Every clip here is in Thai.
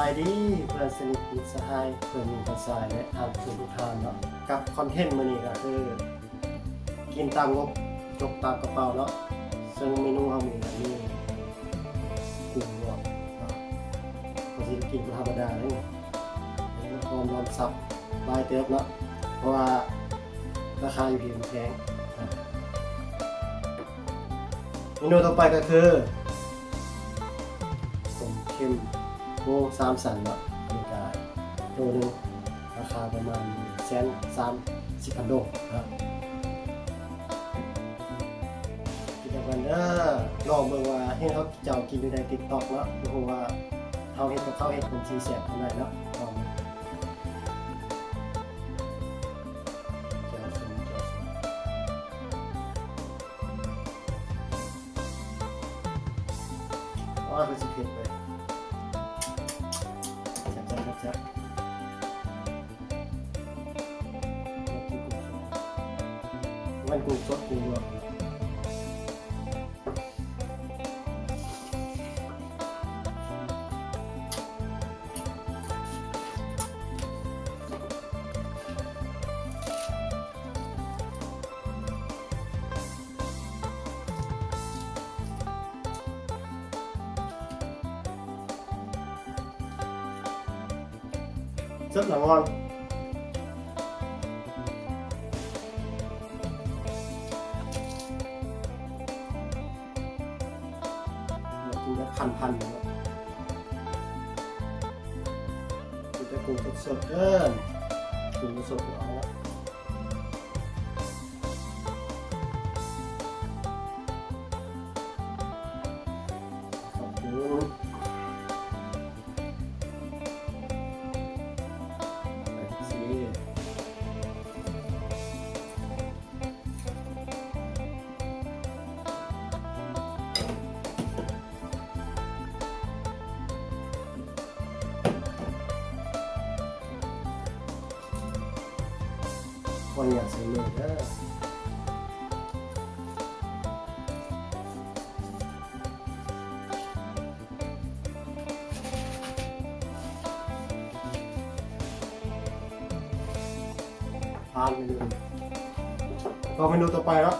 ายดีเพื่อนสนิทมิตรสหายเพื่อนมิตรสหายและทางทุกท่านเนาะกับคอนเทนต์มื้อนี้ก็คือกินตามงบจกตามกระเป๋าเนาะซึ่งเมนูเฮามีแบบนี้กุ้งลวกเนาะบ่สิกินธรรมดาเลยหอมร้อนสับหลายเติบเนาะเพราะว่าราคาอยู่ที่มันแพงนะเมนูต่อไปก็คือต้มเค็มโล3 สันเนาะมีกาโลนึงราคาประมาณ130,000 โดนะครับกินกันเด้อลองเบิ่งว่าเห็นเขาเจ้ากินอยู่ใน TikTok เนาะบ่ฮู้ว่าเฮาเฮ็ดกับเขาเฮ็ดเป็นสิแซ่บปานใดเนาะลองว่าเป็นสิเผ็ดเลยจับมันกุ้งสดกุ้งลวกrất là ngon. Chúng taพันnữa. Chúng ta cùng sốt hơn. Cùng sốt của nó. Con nhà sẽ lừa đó. Menu. Còn menu ต่อไปแล้ว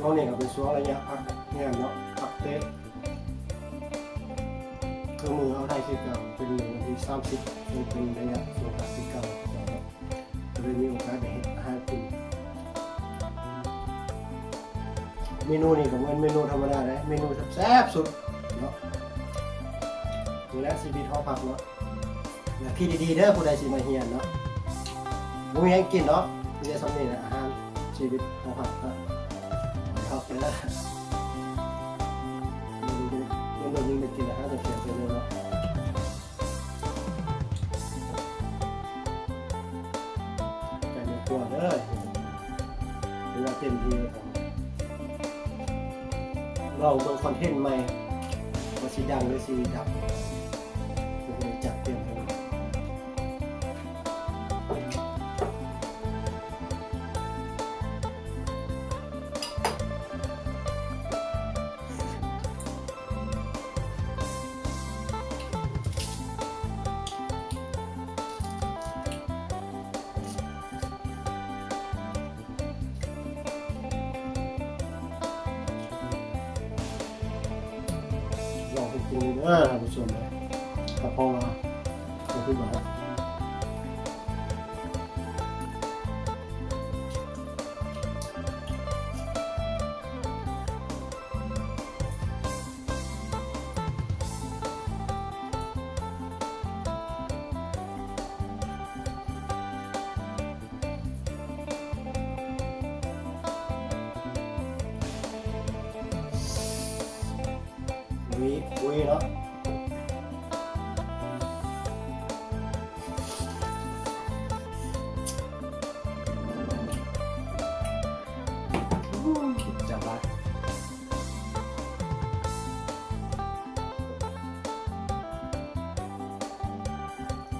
ช่วงนี้ก็เป็นช่วงระยะพักงานเนาะพักเต้คือมือเอาได้ที่เก่าเป็นมือวันที่30เป็นระยะช่วงที่เก่าจะได้มีโอกาสได้เห็นอาหารกินเมนูนี้ก็เหมือนเมนูธรรมดาเลยเมนูแซ่บสุดเนาะดูแลชีวิตห้องพักเนาะอย่าพี่ดีๆเด้อผู้ใดสิมาเฮียนเนาะบ่มีหยังกินเนาะมีแต่สำเร็จอาหารชีวิตห้องพักเนาะเอาไปแล้วมันโดนยิงไปกินอาหารจะเสียไปเลยเนาะใจไม่กลัวเลยเวลาเต็มที่เราเบิ่งคอนเทนต์ใหม่ว่าสีดังหรือสีดับเราจะจัดเต็มเลย กินเด้อท่านผู้ชมเลยกระเพาะจะขึ้นมาคุยเนาะจับไป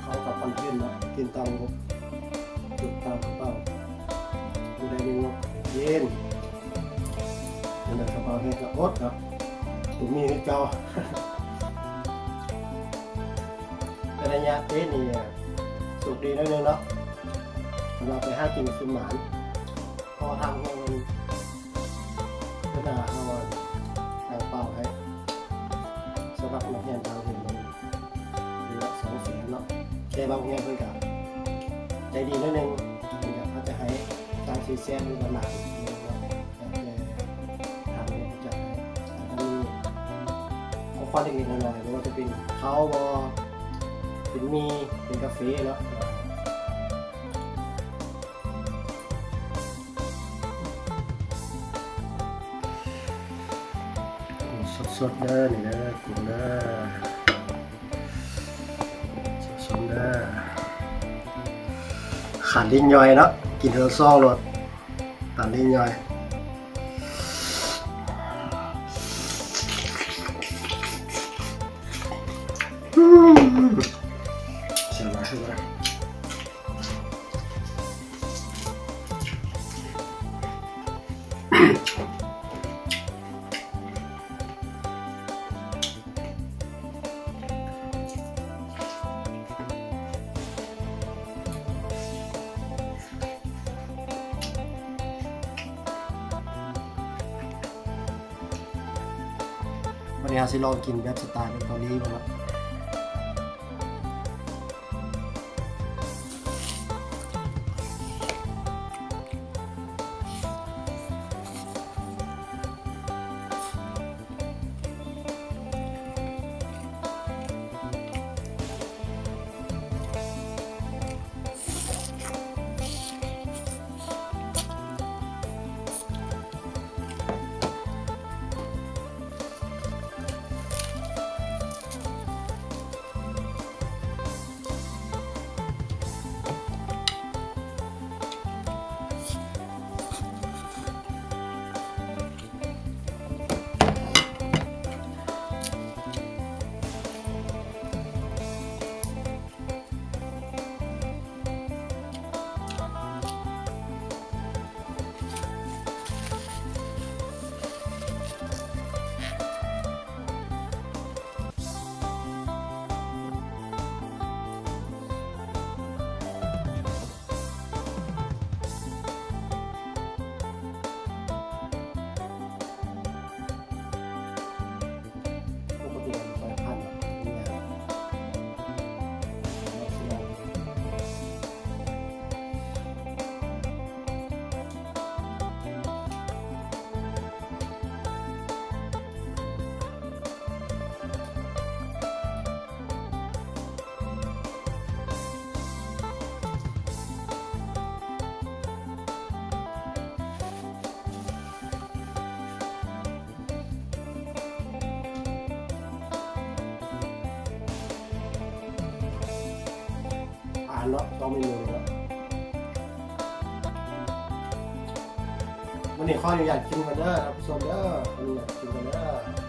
เขากับคอนเทนต์เนาะกินตามงบจุดตามกระเป๋าดูได้ดีงบเย็นดูได้กระเป๋าให้กับอดเนาะถึงมีให้เจ้าแต่ระยะเทสนี่สุดดีนิดนึงเนาะเราไปห้ากินซุนหมานพอทางให้มันก็จะเอาทางเป่าให้สำหรับนักเรียนทางเห็นมันหรือว่า200,000เนาะแค่บางเรียนเพื่อนกับใจดีนิดนึงเพื่อนกับเขาจะให้ทางซีเซียนหรือหลานความเล็กๆน้อยๆไม่ว่าจะเป็นข้าวบอเป็นมีเป็นกาแฟเนาะสดๆเด้อนี่เด้อกูเด้อสดๆเด้อขันลิ้นย่อยเนาะกินเทอร์ซองรสขันลิ้นย่อยใช่ไหมใช่ไหมวันนี้เราจะลองกินแบบสไตล์เกาหลีบ้างละเนาะต้องมีมือเนาะวันนี้ข้ออนุญาตกินกันเด้อท่านผู้ชมเด้ออนุญาตกินกันเด้อ